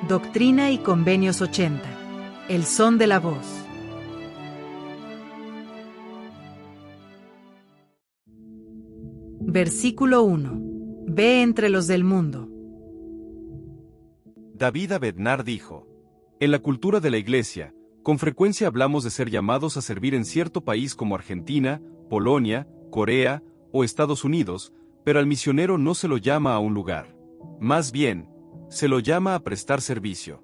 Doctrina y Convenios 80. El son de la voz. Versículo 1. Ve entre los del mundo. David Abednar dijo: en la cultura de la Iglesia, con frecuencia hablamos de ser llamados a servir en cierto país como Argentina, Polonia, Corea o Estados Unidos, pero al misionero no se lo llama a un lugar. Más bien, se lo llama a prestar servicio.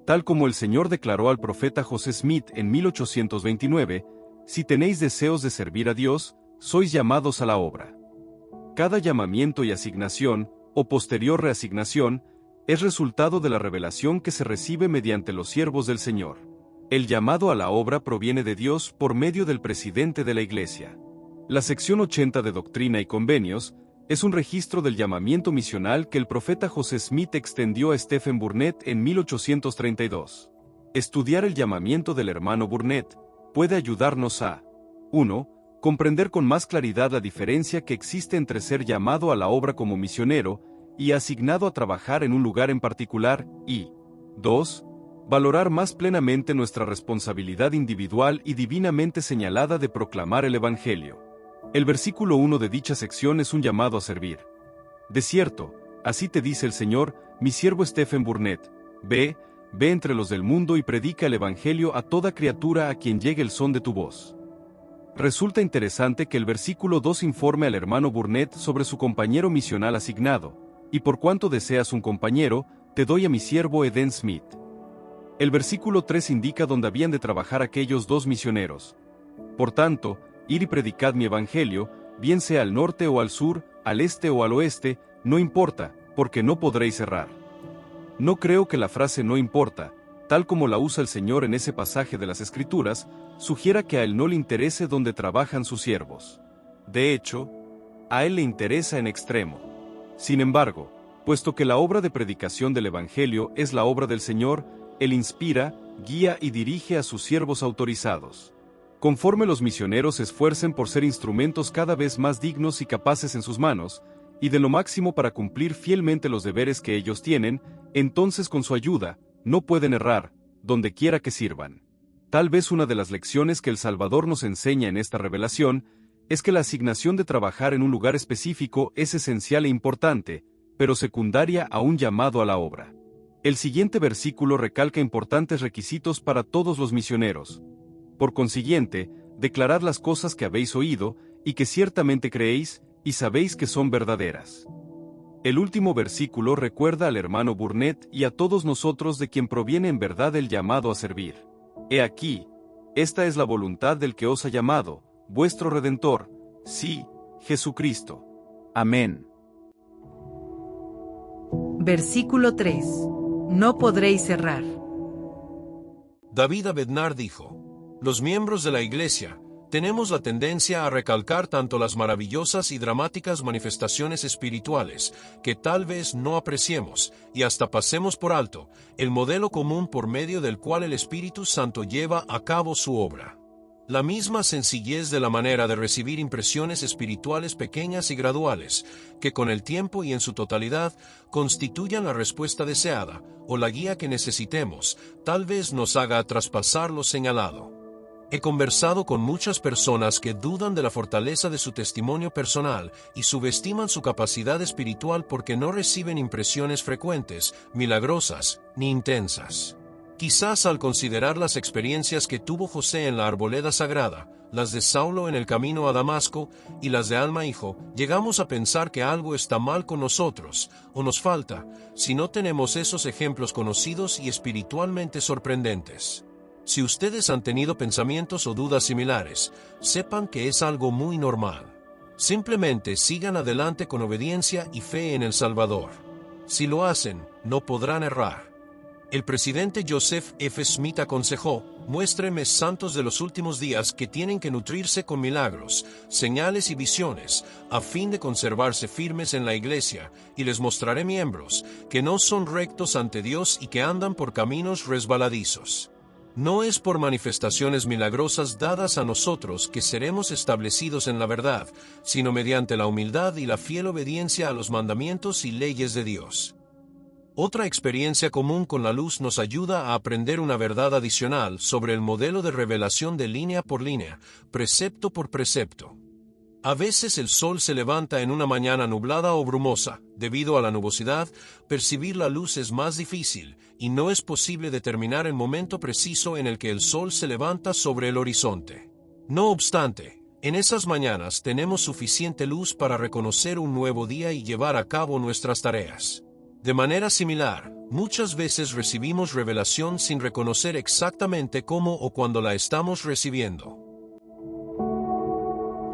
Tal como el Señor declaró al profeta José Smith en 1829, si tenéis deseos de servir a Dios, sois llamados a la obra. Cada llamamiento y asignación, o posterior reasignación, es resultado de la revelación que se recibe mediante los siervos del Señor. El llamado a la obra proviene de Dios por medio del presidente de la Iglesia. La sección 80 de Doctrina y Convenios es un registro del llamamiento misional que el profeta José Smith extendió a Stephen Burnett en 1832. Estudiar el llamamiento del hermano Burnett puede ayudarnos a 1. Comprender con más claridad la diferencia que existe entre ser llamado a la obra como misionero y asignado a trabajar en un lugar en particular, y 2. Valorar más plenamente nuestra responsabilidad individual y divinamente señalada de proclamar el Evangelio. El versículo 1 de dicha sección es un llamado a servir. De cierto, así te dice el Señor, mi siervo Stephen Burnett: ve entre los del mundo y predica el Evangelio a toda criatura a quien llegue el son de tu voz. Resulta interesante que el versículo 2 informe al hermano Burnett sobre su compañero misional asignado, y por cuanto deseas un compañero, te doy a mi siervo Eden Smith. El versículo 3 indica dónde habían de trabajar aquellos dos misioneros. Por tanto, ir y predicad mi evangelio, bien sea al norte o al sur, al este o al oeste, no importa, porque no podréis errar. No creo que la frase no importa, tal como la usa el Señor en ese pasaje de las Escrituras, sugiera que a Él no le interese dónde trabajan sus siervos. De hecho, a Él le interesa en extremo. Sin embargo, puesto que la obra de predicación del Evangelio es la obra del Señor, Él inspira, guía y dirige a sus siervos autorizados. Conforme los misioneros se esfuercen por ser instrumentos cada vez más dignos y capaces en sus manos, y de lo máximo para cumplir fielmente los deberes que ellos tienen, entonces con su ayuda, no pueden errar, donde quiera que sirvan. Tal vez una de las lecciones que el Salvador nos enseña en esta revelación, es que la asignación de trabajar en un lugar específico es esencial e importante, pero secundaria a un llamado a la obra. El siguiente versículo recalca importantes requisitos para todos los misioneros. Por consiguiente, declarad las cosas que habéis oído, y que ciertamente creéis, y sabéis que son verdaderas. El último versículo recuerda al hermano Burnett y a todos nosotros de quien proviene en verdad el llamado a servir. He aquí, esta es la voluntad del que os ha llamado, vuestro Redentor, sí, Jesucristo. Amén. Versículo 3. No podréis errar. David Abednar dijo: los miembros de la Iglesia tenemos la tendencia a recalcar tanto las maravillosas y dramáticas manifestaciones espirituales, que tal vez no apreciemos, y hasta pasemos por alto, el modelo común por medio del cual el Espíritu Santo lleva a cabo su obra. La misma sencillez de la manera de recibir impresiones espirituales pequeñas y graduales, que con el tiempo y en su totalidad constituyan la respuesta deseada, o la guía que necesitemos, tal vez nos haga traspasar lo señalado. He conversado con muchas personas que dudan de la fortaleza de su testimonio personal y subestiman su capacidad espiritual porque no reciben impresiones frecuentes, milagrosas, ni intensas. Quizás al considerar las experiencias que tuvo José en la arboleda sagrada, las de Saulo en el camino a Damasco y las de Alma Hijo, llegamos a pensar que algo está mal con nosotros, o nos falta, si no tenemos esos ejemplos conocidos y espiritualmente sorprendentes. Si ustedes han tenido pensamientos o dudas similares, sepan que es algo muy normal. Simplemente sigan adelante con obediencia y fe en el Salvador. Si lo hacen, no podrán errar. El presidente Joseph F. Smith aconsejó: muéstrenme santos de los últimos días que tienen que nutrirse con milagros, señales y visiones, a fin de conservarse firmes en la iglesia, y les mostraré miembros que no son rectos ante Dios y que andan por caminos resbaladizos. No es por manifestaciones milagrosas dadas a nosotros que seremos establecidos en la verdad, sino mediante la humildad y la fiel obediencia a los mandamientos y leyes de Dios. Otra experiencia común con la luz nos ayuda a aprender una verdad adicional sobre el modelo de revelación de línea por línea, precepto por precepto. A veces el sol se levanta en una mañana nublada o brumosa. Debido a la nubosidad, percibir la luz es más difícil, y no es posible determinar el momento preciso en el que el sol se levanta sobre el horizonte. No obstante, en esas mañanas tenemos suficiente luz para reconocer un nuevo día y llevar a cabo nuestras tareas. De manera similar, muchas veces recibimos revelación sin reconocer exactamente cómo o cuándo la estamos recibiendo.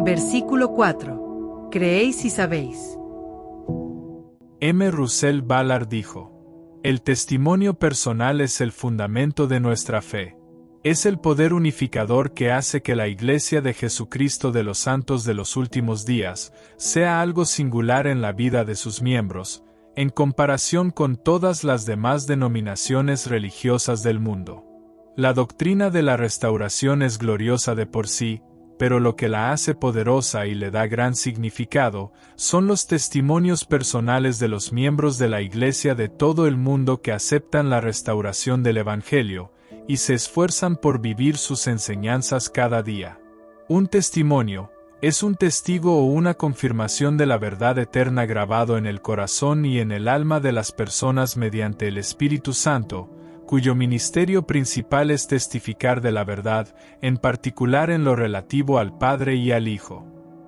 Versículo 4. Creéis y sabéis. M. Russell Ballard dijo: el testimonio personal es el fundamento de nuestra fe. Es el poder unificador que hace que la Iglesia de Jesucristo de los Santos de los Últimos Días sea algo singular en la vida de sus miembros, en comparación con todas las demás denominaciones religiosas del mundo. La doctrina de la restauración es gloriosa de por sí, pero lo que la hace poderosa y le da gran significado son los testimonios personales de los miembros de la Iglesia de todo el mundo que aceptan la restauración del Evangelio y se esfuerzan por vivir sus enseñanzas cada día. Un testimonio es un testigo o una confirmación de la verdad eterna grabado en el corazón y en el alma de las personas mediante el Espíritu Santo, cuyo ministerio principal es testificar de la verdad, en particular en lo relativo al Padre y al Hijo.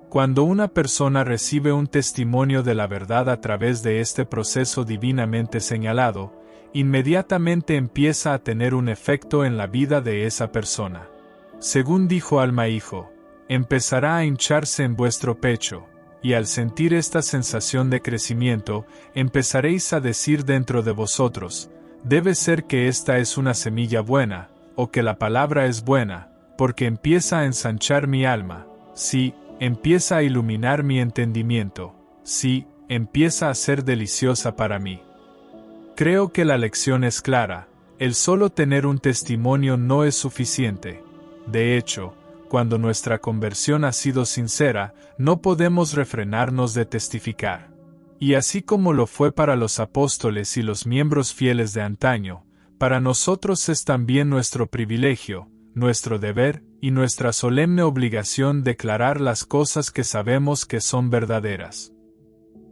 Cuando una persona recibe un testimonio de la verdad a través de este proceso divinamente señalado, inmediatamente empieza a tener un efecto en la vida de esa persona. Según dijo Alma Hijo, empezará a hincharse en vuestro pecho, y al sentir esta sensación de crecimiento, empezaréis a decir dentro de vosotros: debe ser que esta es una semilla buena, o que la palabra es buena, porque empieza a ensanchar mi alma, sí, empieza a iluminar mi entendimiento, sí, empieza a ser deliciosa para mí. Creo que la lección es clara: el solo tener un testimonio no es suficiente. De hecho, cuando nuestra conversión ha sido sincera, no podemos refrenarnos de testificar. Y así como lo fue para los apóstoles y los miembros fieles de antaño, para nosotros es también nuestro privilegio, nuestro deber y nuestra solemne obligación declarar las cosas que sabemos que son verdaderas.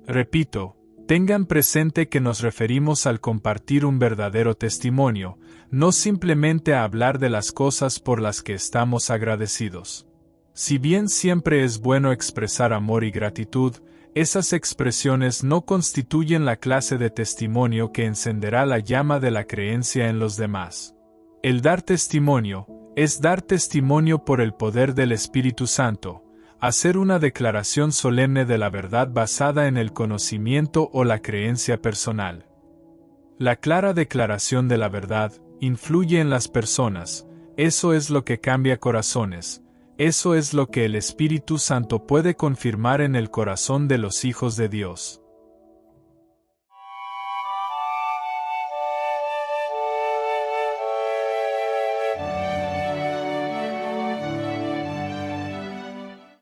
Repito, tengan presente que nos referimos al compartir un verdadero testimonio, no simplemente a hablar de las cosas por las que estamos agradecidos. Si bien siempre es bueno expresar amor y gratitud, esas expresiones no constituyen la clase de testimonio que encenderá la llama de la creencia en los demás. El dar testimonio es dar testimonio por el poder del Espíritu Santo, hacer una declaración solemne de la verdad basada en el conocimiento o la creencia personal. La clara declaración de la verdad influye en las personas, eso es lo que cambia corazones, eso es lo que el Espíritu Santo puede confirmar en el corazón de los hijos de Dios.